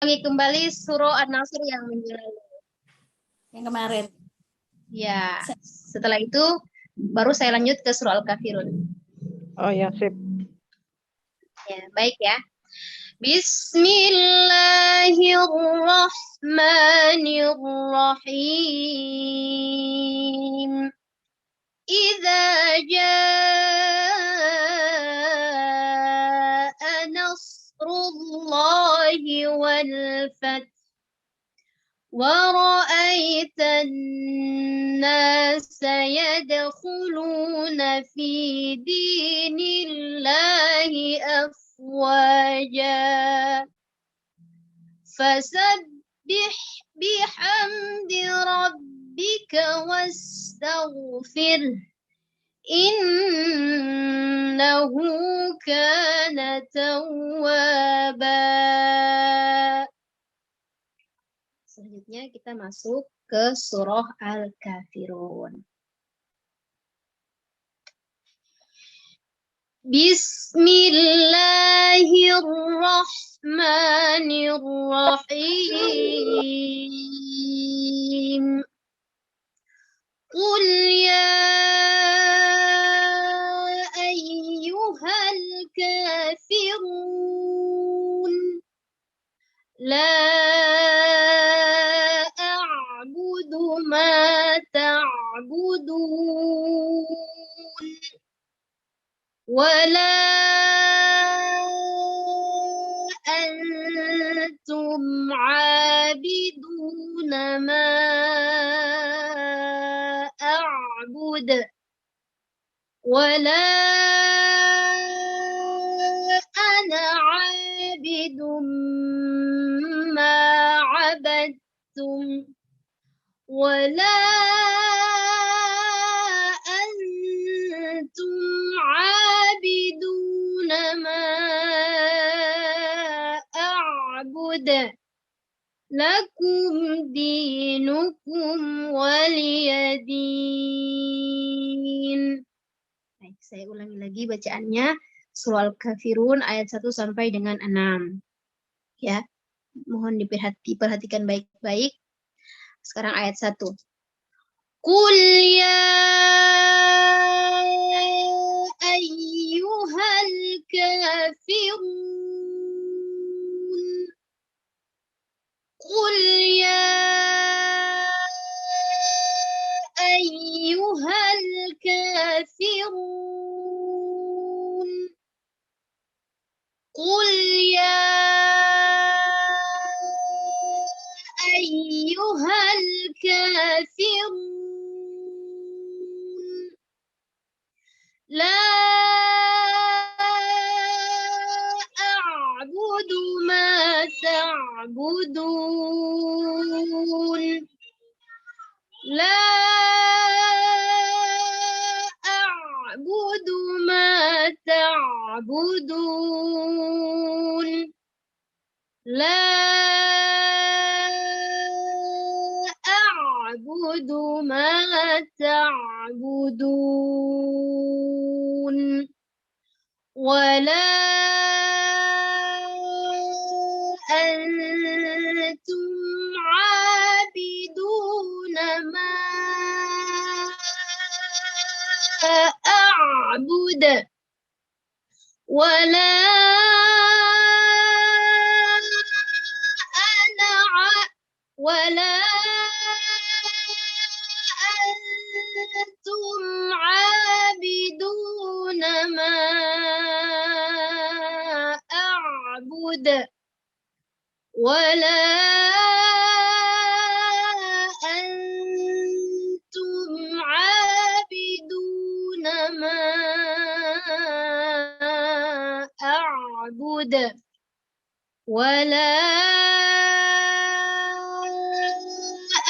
Ulangi kembali surah An-Nasr yang minggu lalu. Yang kemarin. Ya, setelah itu baru saya lanjut ke surah Al-Kafirun. Oh ya, sip. Ya, baik ya. Bismillahirrahmanirrahim. Idza jaa nasrullahi wal fath ورأيت الناس يدخلون في دين الله أفواجا فسبح بحمد ربك واستغفره إنه كان توابا. Selanjutnya kita masuk ke surah Al-Kafirun. Bismillahirrahmanirrahim. Qul ya ayyuhal kafirun. La ما تعبدون ولا أنتم عابدون ما أعبد ولا أنا عابد ما عبدتم ولا أنتم عابدون ما أعبد لكم دينكم ولي دين. Baik, saya ulangi lagi bacaannya. Surah Al-Kafirun ayat 1 sampai dengan 6. Ya, mohon diperhatikan baik-baik. Sekarang ayat 1. Qul ya ayyuhal kafirun. Qul ya ayyuhal kafirun. Qul ya ayyuhal kafirun. La a'budu ma ta'budun. La a'budu ma ta'budun. La أعبد ما تعبدون ولا أنتم عابدون ما أعبد ولا ولا أنتم عابدون ما أعبد ولا أنتم عابدون ما أعبد ولا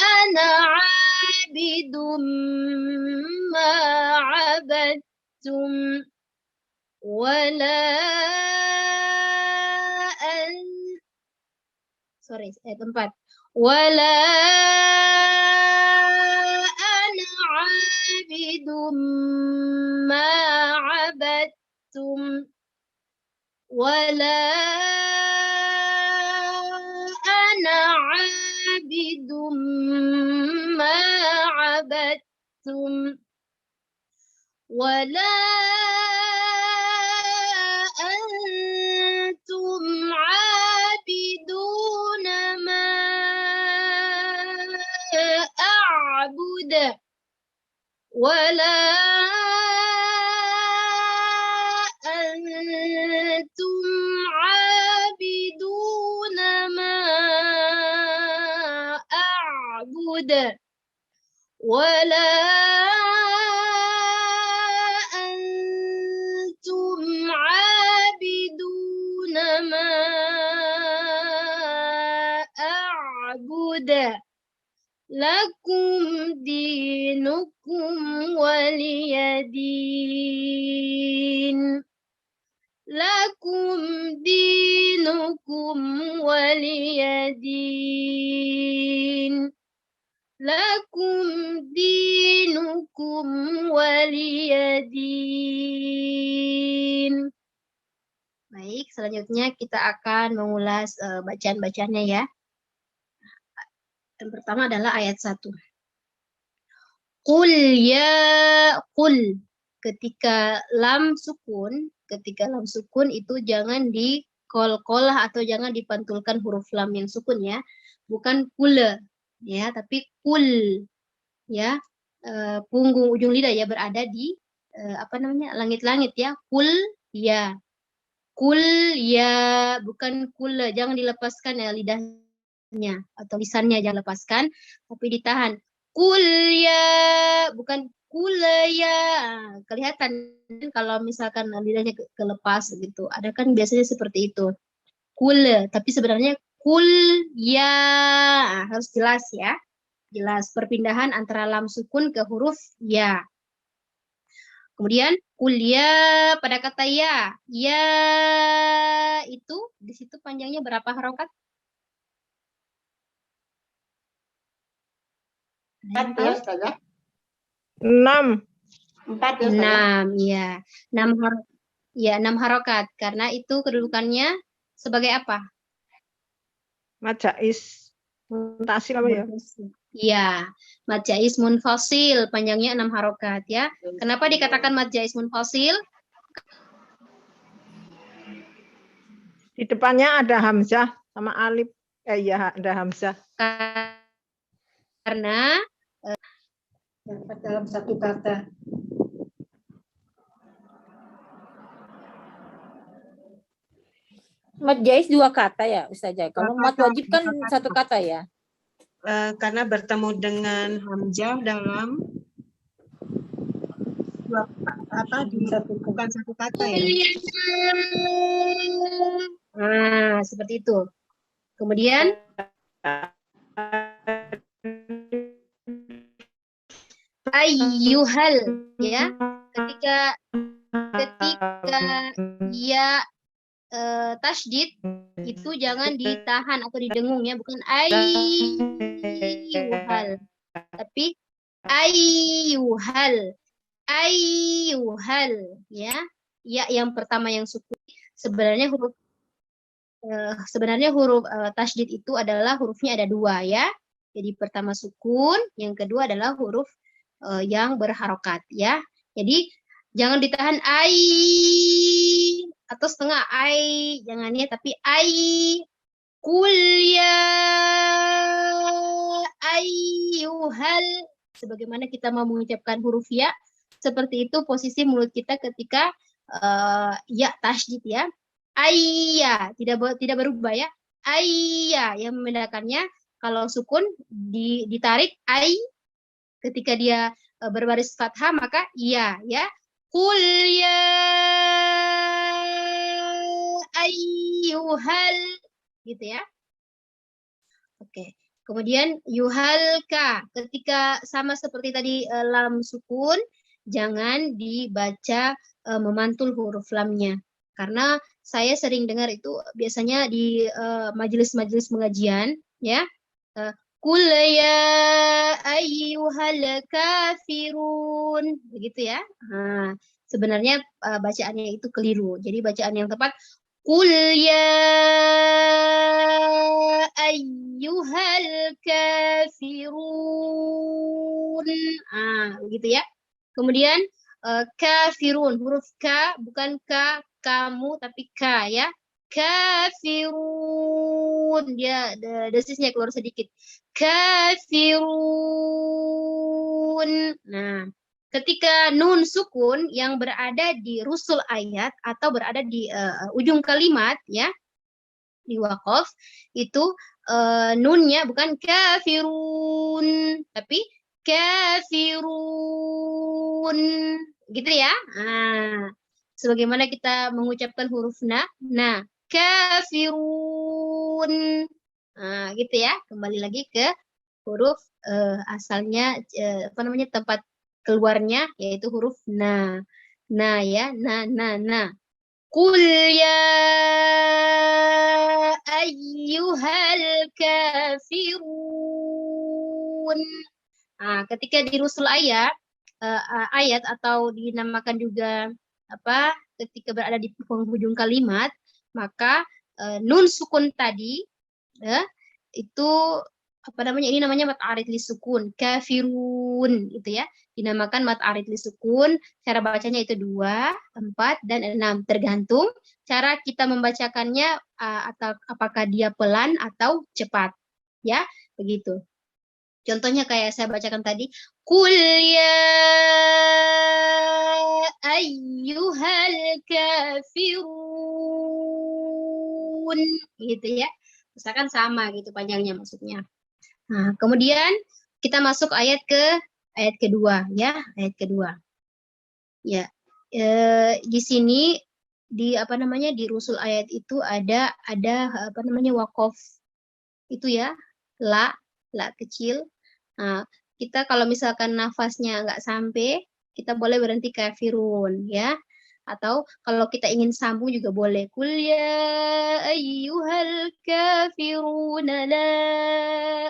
أنا عابد ما عبدتم ولا ayat 4 ولا أنا عابد ما عبدتم ولا عابد ما عبدتم ولا أنتم عابدون ما أعبد ولا أنتم عابدون ما أعبد ولا أنتم عابدون ما أعبد لكم دينكم ولي دين لكم دينكم ولي دين لكم دينكم ولي دين. Baik, selanjutnya kita akan mengulas bacaan-bacaannya ya. Yang pertama adalah ayat 1. Qul ya qul. Ketika lam sukun itu jangan dikolkolah atau jangan dipantulkan huruf lam yang sukun ya. Bukan kule ya, tapi kul ya. Punggung ujung lidah ya berada di langit-langit ya. Kul ya. Kul ya, bukan kule. Jangan dilepaskan ya lidahnya atau lisannya, jangan lepaskan tapi ditahan. Kul ya, bukan kule ya. Kelihatan kalau misalkan lidahnya kelepas gitu. Ada kan biasanya seperti itu. Kule, tapi sebenarnya kul ya. Harus jelas ya. Jelas perpindahan antara lam sukun ke huruf ya. Kemudian kuliah pada kata ya. Ya itu di situ panjangnya berapa harokat? 4 ya, Ustazah? 6. 4 ya, Ustazah? 6 ya. 6 harokat karena itu kedudukannya sebagai apa? Majais muntasil apa ya? Ya, mad jaiz munfasil panjangnya 6 harokat ya. Kenapa dikatakan mad jaiz munfasil? Di depannya ada hamzah sama alif. Iya, ada hamzah. Karena dalam satu kata. Mad jaiz 2 kata ya, Ustazah. Kalau mad wajib kan 1 kata ya. Karena bertemu dengan hamzah dalam bukan satu kata ya. Nah, seperti itu. Kemudian ayyuhal ya. Ketika ya tasydid itu jangan ditahan atau didengung ya, bukan ayyuhal tapi ayyuhal ya. Ya yang pertama yang sukun sebenarnya huruf tasydid itu adalah hurufnya ada 2 ya. Jadi pertama sukun, yang kedua adalah huruf yang berharokat ya. Jadi jangan ditahan ai atau setengah ai, jangan ya, tapi ai. Qul ya ayyuhal, sebagaimana kita mau mengucapkan huruf ya, seperti itu posisi mulut kita ketika ya tasydid ya. Ayya, tidak berubah ya. Ayya, yang membedakannya kalau sukun ditarik ai, ketika dia berbaris fathah maka iya ya. Qul ya ayyuhal gitu ya. Oke. Kemudian yuhalka, ketika sama seperti tadi lam sukun, jangan dibaca memantul huruf lamnya. Karena saya sering dengar itu biasanya di majelis-majelis pengajian ya. Qul ya ayyuhal kafirun, begitu ya. Nah, sebenarnya bacaannya itu keliru. Jadi bacaan yang tepat Qul ya ayyuhal ayyuhal kafirun. Begitu ya. Kemudian kafirun, huruf K bukan K kamu tapi K ya. Kafirun, dia desisnya keluar sedikit. Kafirun. Nah, ketika nun sukun yang berada di rusul ayat atau berada di ujung kalimat ya, di waqaf itu nunnya bukan kafirun tapi kafirun, gitu ya. Sebagaimana kita mengucapkan huruf na kafirun, gitu ya. Kembali lagi ke huruf asalnya, tempat keluarnya yaitu huruf na ya, na. Qul ya ayyuhal kafirun. Ketika di rusul ayat atau dinamakan juga ketika berada di penghujung kalimat, maka nun sukun tadi itu ini namanya mat arid li sukun, kafirun gitu ya. Dinamakan mat arid li sukun. Cara bacanya itu 2, 4 dan 6 tergantung cara kita membacakannya, atau apakah dia pelan atau cepat ya, begitu. Contohnya kayak saya bacakan tadi, Qul ya ayyuhal kafirun, gitu ya. Misalkan sama gitu panjangnya maksudnya. Nah, kemudian kita masuk ayat kedua ya, ayat kedua. Ya. Di sini di di rusul ayat itu ada waqaf itu ya, la kecil. Nah, kita kalau misalkan nafasnya nggak sampai, kita boleh berhenti kafirun ya. Atau kalau kita ingin sambung juga boleh. Qul ya ayyuhal kafirun la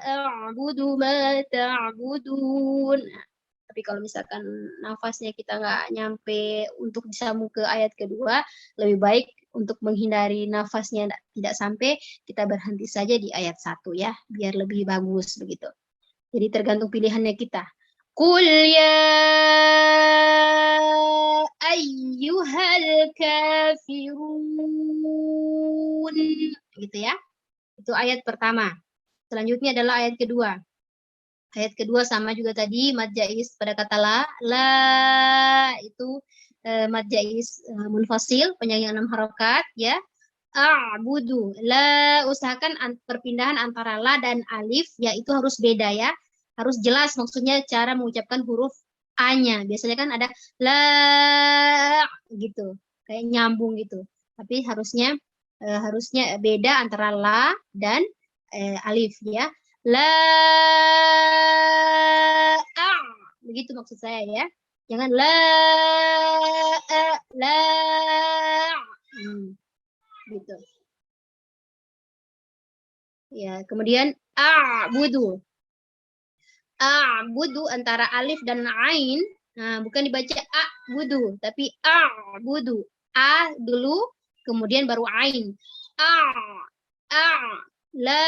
a'budu ma ta'budun. Tapi kalau misalkan nafasnya kita nggak nyampe untuk disambung ke ayat kedua, lebih baik untuk menghindari nafasnya tidak sampai, kita berhenti saja di ayat 1 ya, biar lebih bagus begitu. Jadi tergantung pilihannya kita. Qul ya ayyuhal kafirun, gitu ya. Itu ayat pertama. Selanjutnya adalah ayat kedua. Ayat kedua sama juga tadi, mad jaiz pada kata la itu mad jaiz munfasil, panjangnya 6 harokat ya. A'budu, la, usahakan perpindahan antara la dan alif ya itu harus beda ya, harus jelas maksudnya cara mengucapkan huruf a-nya. Biasanya kan ada la gitu, kayak nyambung gitu, tapi harusnya beda antara la dan alif ya. La begitu maksud saya ya, jangan la gitu ya. Kemudian a'budu antara alif dan ain, bukan dibaca a'budu tapi a'budu, a dulu kemudian baru ain. La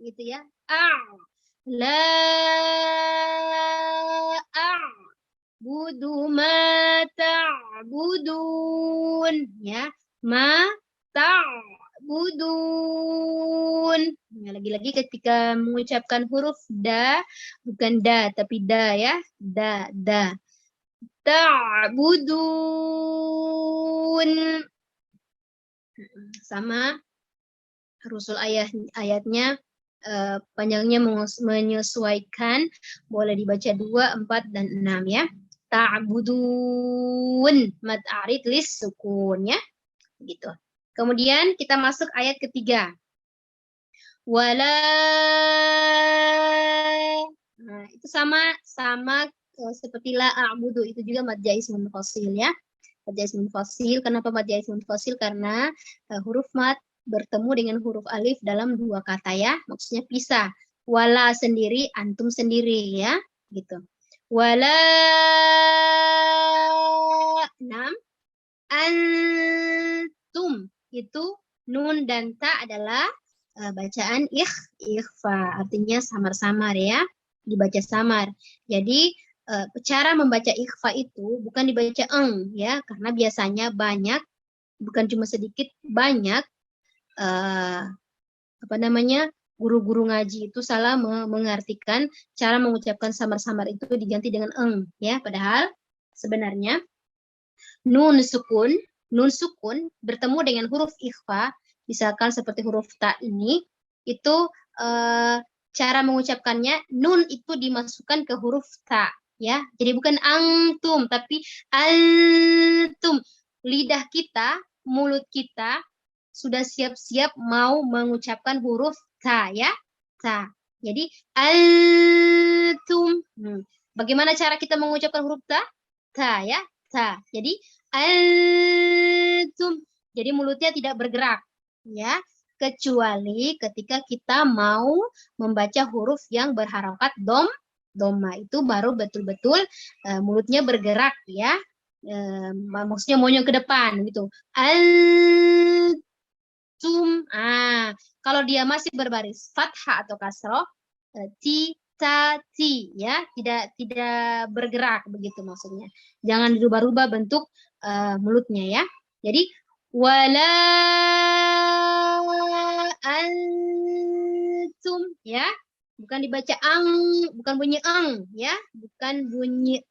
gitu ya. La budu ma ta'budun ya, ma ta'budun. Nah, lagi-lagi ketika mengucapkan huruf da, bukan da tapi da ya, da ta'budun. Sama rusul ayatnya panjangnya menyesuaikan, boleh dibaca 2, 4 dan 6 ya. Ta'budun mad arid lis sukun ya, gitu. Kemudian kita masuk ayat ketiga. Wala, nah itu sama seperti la a'budu, itu juga mad jaiz munfasil ya. Mad jaiz munfasil, kenapa mad jaiz munfasil? Karena huruf mad bertemu dengan huruf alif dalam 2 kata ya, maksudnya pisah. Wala sendiri, antum sendiri ya, gitu. Wala 6 antum itu Nun dan ta adalah bacaan ikhfa, artinya samar-samar ya, dibaca samar. Jadi cara membaca ikhfa itu bukan dibaca ya, karena biasanya banyak, bukan cuma sedikit, banyak guru-guru ngaji itu salah mengartikan cara mengucapkan samar-samar itu diganti dengan ya, padahal sebenarnya nun sukun bertemu dengan huruf ikhfa, misalkan seperti huruf ta ini, itu cara mengucapkannya nun itu dimasukkan ke huruf ta ya, jadi bukan antum tapi altum. Lidah kita, mulut kita sudah siap-siap mau mengucapkan huruf ta ya, ta. Jadi altum. Bagaimana cara kita mengucapkan huruf ta? Ta ya, ta. Jadi altum. Jadi mulutnya tidak bergerak ya, kecuali ketika kita mau membaca huruf yang berharokat doma, itu baru betul-betul mulutnya bergerak ya. Maksudnya monyong ke depan gitu. Altum. Kalau dia masih berbaris fathah atau kasroh, ti ta ti ya, tidak bergerak begitu maksudnya. Jangan dirubah-rubah bentuk mulutnya ya. Jadi wala antum ya, bukan dibaca bukan bunyi ya, bukan bunyi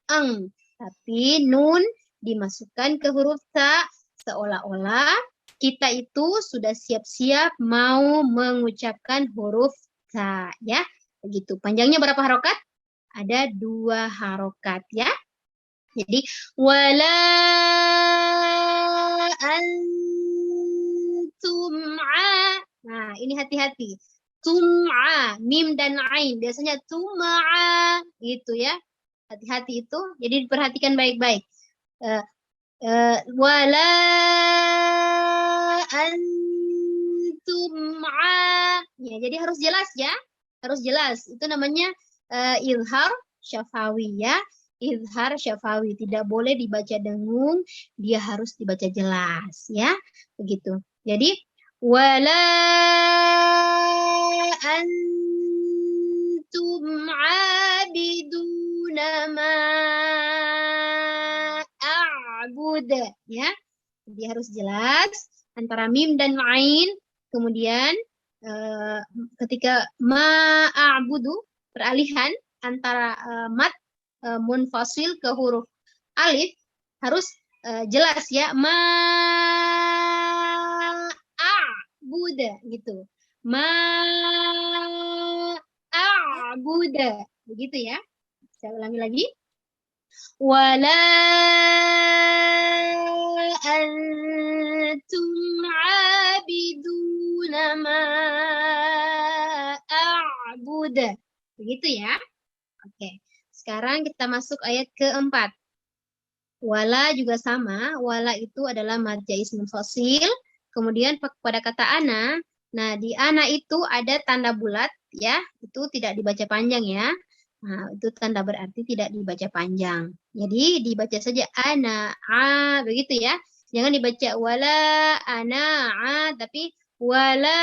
tapi nun dimasukkan ke huruf ta, seolah-olah kita itu sudah siap-siap mau mengucapkan huruf ta ya. Begitu. Panjangnya berapa harokat? Ada 2 harokat ya. Jadi wala antum Nah, ini hati-hati. Tum'a, mim dan ain. Biasanya tum'a gitu ya. Hati-hati itu. Jadi diperhatikan baik-baik. Wala antum'a. Ya, jadi harus jelas ya. Harus jelas. Itu namanya izhar syafawi ya. Izhar syafawi. Tidak boleh dibaca dengung. Dia harus dibaca jelas ya. Begitu. Jadi wala antum abiduna ma a'bud ya. Jadi harus jelas antara mim dan ain. Kemudian ketika ma'a'budu, peralihan antara mat munfasil ke huruf alif harus jelas ya, ma'a'buda gitu, ma'a'buda begitu ya. Saya ulangi lagi, wala antum abiduna ma'a'buda begitu ya. Oke, sekarang kita masuk ayat keempat. Wala juga sama. Wala itu adalah marja ismun fasil. Kemudian pada kata ana. Nah, di ana itu ada tanda bulat ya. Itu tidak dibaca panjang ya. Nah, itu tanda berarti tidak dibaca panjang. Jadi dibaca saja ana, begitu ya. Jangan dibaca wala ana, tapi wala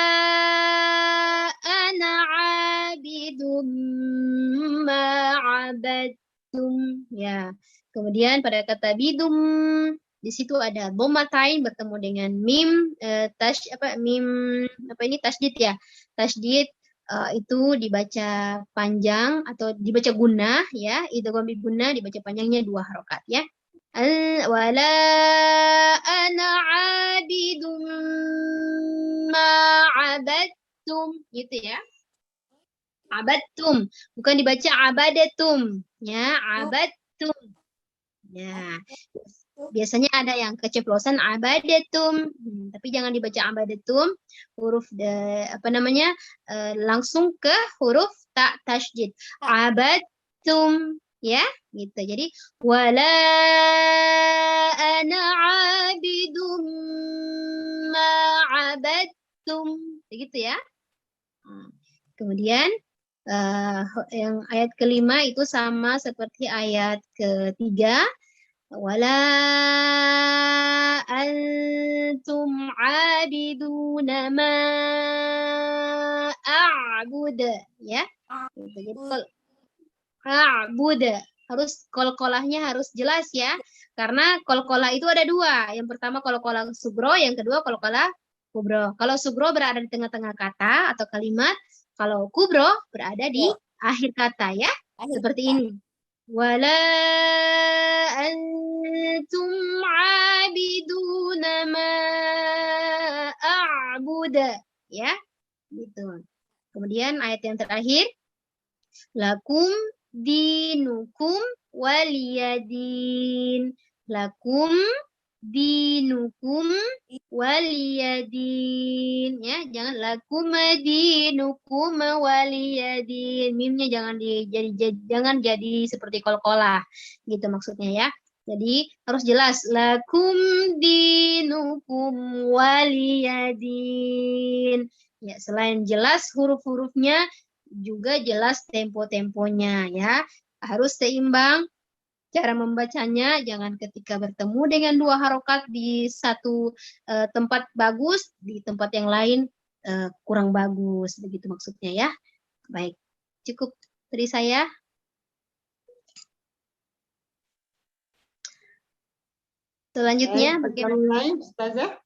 ana abidum ma'abadtum ya. Kemudian pada kata bidum di situ ada dhammatain bertemu dengan mim tasydid ya. Tasydid itu dibaca panjang atau dibaca gunnah ya. Idgham bi gunnah dibaca panjangnya 2 harokat ya. Wala ana abidum ma'abadtum gitu ya. Abadtum, bukan dibaca abadatum ya, abadtum. Ya. Biasanya ada yang keceplosan abadatum, tapi jangan dibaca abadatum, huruf langsung ke huruf ta tasydid. Abadtum ya, gitu. Jadi wala ana abidum ma'abadtum, begitu ya. Kemudian yang ayat kelima itu sama seperti ayat ketiga. Wala antum abiduna ma a'bud, ya. Gitu. Jadi a'bud harus kolkolahnya harus jelas ya. Karena kolkolah itu ada dua. Yang pertama kolkolah sugro, yang kedua kolkolah kubro. Kalau sugro berada di tengah-tengah kata atau kalimat, kalau kubro berada di akhir kata ya. Seperti ini. Wala antum abiduna ma a'bud, ya. Gitu. Kemudian ayat yang terakhir, lakum dinukum waliyadin. Lakum dinukum waliyadin, ya. Jangan lakum dinukum waliyadin. Mimnya jangan jadi seperti kol-kolah gitu maksudnya ya. Jadi harus jelas lakum dinukum waliyadin. Ya, selain jelas huruf-hurufnya juga jelas tempo-temponya ya. Harus seimbang cara membacanya, jangan ketika bertemu dengan dua harokat di satu tempat bagus, di tempat yang lain kurang bagus, begitu maksudnya ya. Baik, cukup dari saya. Selanjutnya bagaimana? Ustazah?